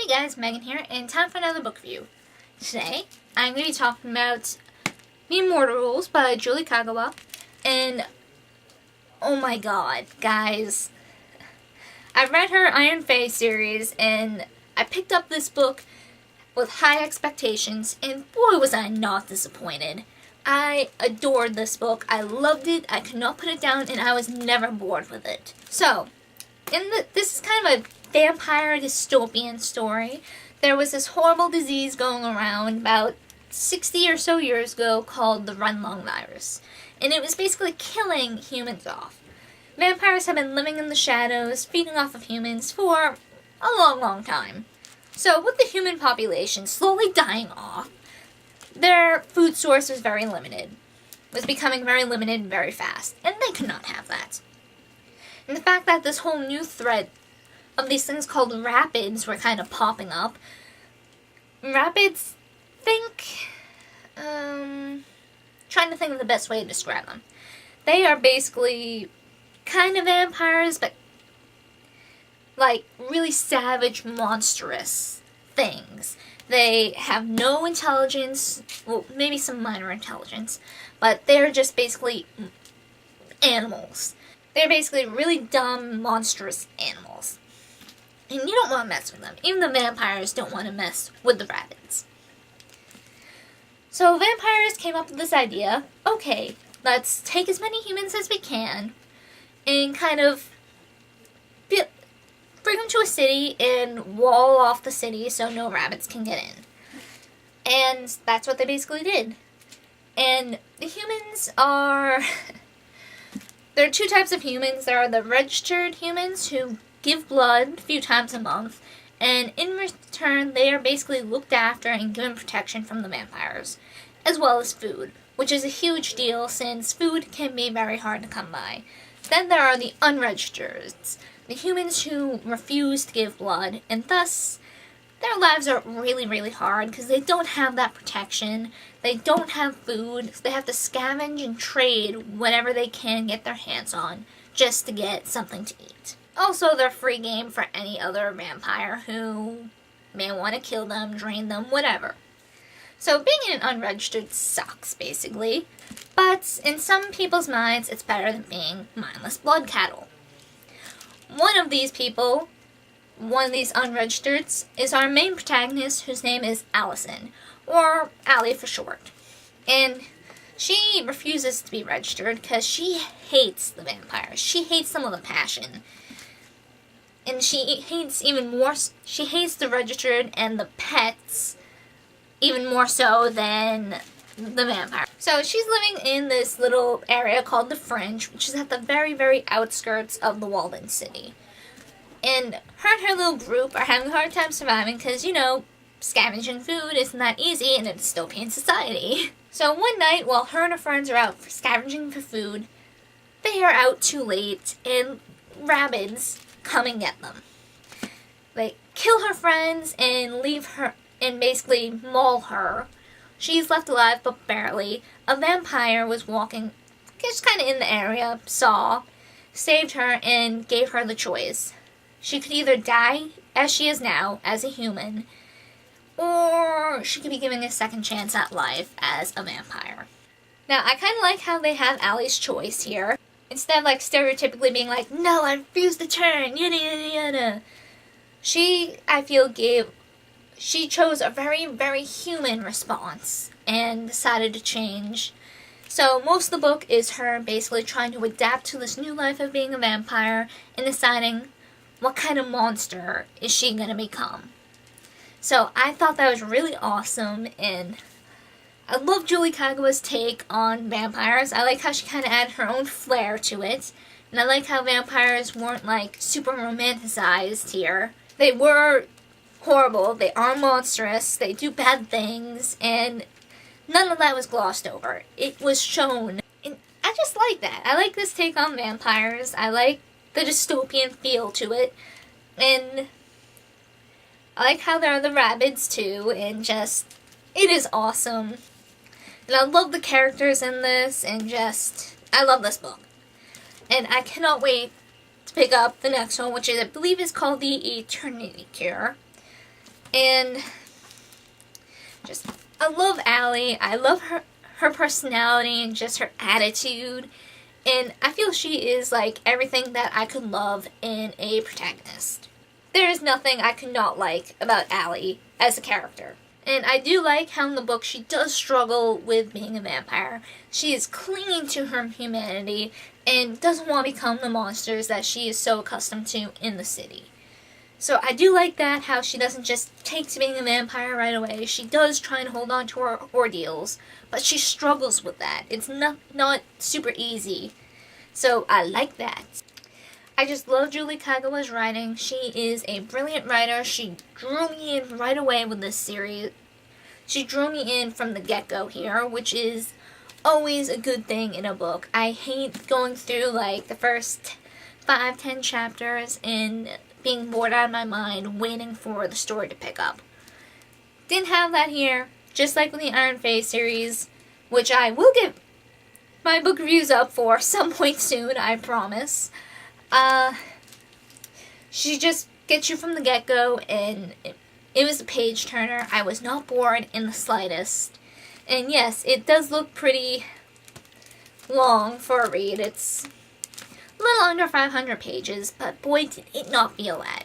guys, Megan here, and time for another book review. Today, I'm going to be talking about Immortal Rules by Julie Kagawa, and oh my god, guys, I've read her Iron Fae series, and I picked up this book with high expectations, and boy was I not disappointed. I adored this book, I loved it, I could not put it down, and I was never bored with it. So, this is kind of a vampire dystopian story. There was this horrible disease going around about 60 or so years ago called the Run Lung virus, and it was basically killing humans off. Vampires have been living in the shadows, feeding off of humans for a long time. So with the human population slowly dying off, their food source was very limited. Was becoming very limited very fast, and they could not have that. And the fact that this whole new threat of these things called rapids were kind of popping up. Rapids, trying to think of the best way to describe them. They are basically kind of vampires, but like really savage, monstrous things. They have no intelligence, well, maybe some minor intelligence, but they're just basically animals. They're basically really dumb, monstrous animals. And you don't want to mess with them. Even the vampires don't want to mess with the rabbits. So vampires came up with this idea, okay, let's take as many humans as we can and kind of bring them to a city and wall off the city so no rabbits can get in. And that's what they basically did. And the humans are... There are two types of humans. There are the registered humans who give blood a few times a month, and in return they are basically looked after and given protection from the vampires, as well as food, which is a huge deal since food can be very hard to come by. Then there are the unregistered, the humans who refuse to give blood, and thus their lives are really hard because they don't have that protection, they don't have food, so they have to scavenge and trade whatever they can get their hands on just to get something to eat. Also, they're free game for any other vampire who may want to kill them, drain them, whatever. So being an unregistered sucks, basically. But in some people's minds, it's better than being mindless blood cattle. One of these people, one of these unregistereds, is our main protagonist, whose name is Allison, or Allie for short. And she refuses to be registered because she hates the vampires. She hates them with a passion. And she hates she hates the registered and the pets even more so than the vampire. So she's living in this little area called the Fringe, which is at the very outskirts of the walled-in city. And her little group are having a hard time surviving because, you know, scavenging food isn't that easy in a dystopian society. So one night, while her and her friends are out scavenging for food, they are out too late, and rabbits come and get them. They kill her friends and leave her and basically maul her. She's left alive, but barely. A vampire was walking just kind of in the area, saw, saved her, and gave her the choice. She could either die, as she is now, as a human, or she could be given a second chance at life as a vampire. Now, I kind of like how they have Allie's choice here. Instead of like stereotypically being like, no, I refuse to turn, yada. She chose a very human response and decided to change. So most of the book is her basically trying to adapt to this new life of being a vampire and deciding what kind of monster is she going to become. So I thought that was really awesome, and I love Julie Kagawa's take on vampires. I like how she kind of added her own flair to it. And I like how vampires weren't like super romanticized here. They were horrible, they are monstrous, they do bad things, and none of that was glossed over. It was shown. And I just like that. I like this take on vampires. I like the dystopian feel to it. And I like how there are the rabbits too, and just, it is awesome. And I love the characters in this, and I love this book. And I cannot wait to pick up the next one, which I believe is called The Eternity Cure. And just, I love Allie. I love her personality and just her attitude. And I feel she is like everything that I could love in a protagonist. There is nothing I could not like about Allie as a character. And I do like how in the book she does struggle with being a vampire. She is clinging to her humanity and doesn't want to become the monsters that she is so accustomed to in the city. So I do like that, how she doesn't just take to being a vampire right away. She does try and hold on to her ordeals, but she struggles with that. It's not super easy. So I like that. I just love Julie Kagawa's writing. She is a brilliant writer. She drew me in right away with this series. She drew me in from the get-go here, which is always a good thing in a book. I hate going through like the first 5-10 chapters and being bored out of my mind waiting for the story to pick up. Didn't have that here, just like with the Iron Fae series, which I will get my book reviews up for some point soon, I promise. She just gets you from the get-go, and it was a page-turner. I was not bored in the slightest. And yes, it does look pretty long for a read. It's a little under 500 pages, but boy, did it not feel that.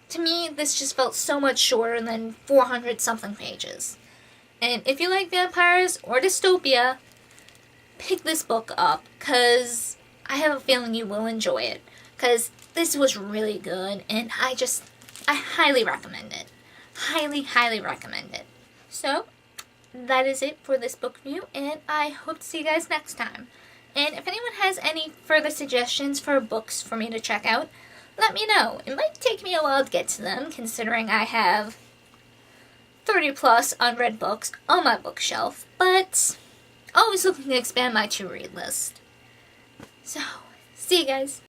To me, this just felt so much shorter than 400-something pages. And if you like vampires or dystopia, pick this book up, because I have a feeling you will enjoy it. Because this was really good, and I highly recommend it. Highly, highly recommend it. So, that is it for this book review, and I hope to see you guys next time. And if anyone has any further suggestions for books for me to check out, let me know. It might take me a while to get to them, considering I have 30 plus unread books on my bookshelf, but always looking to expand my to-read list. So, see you guys.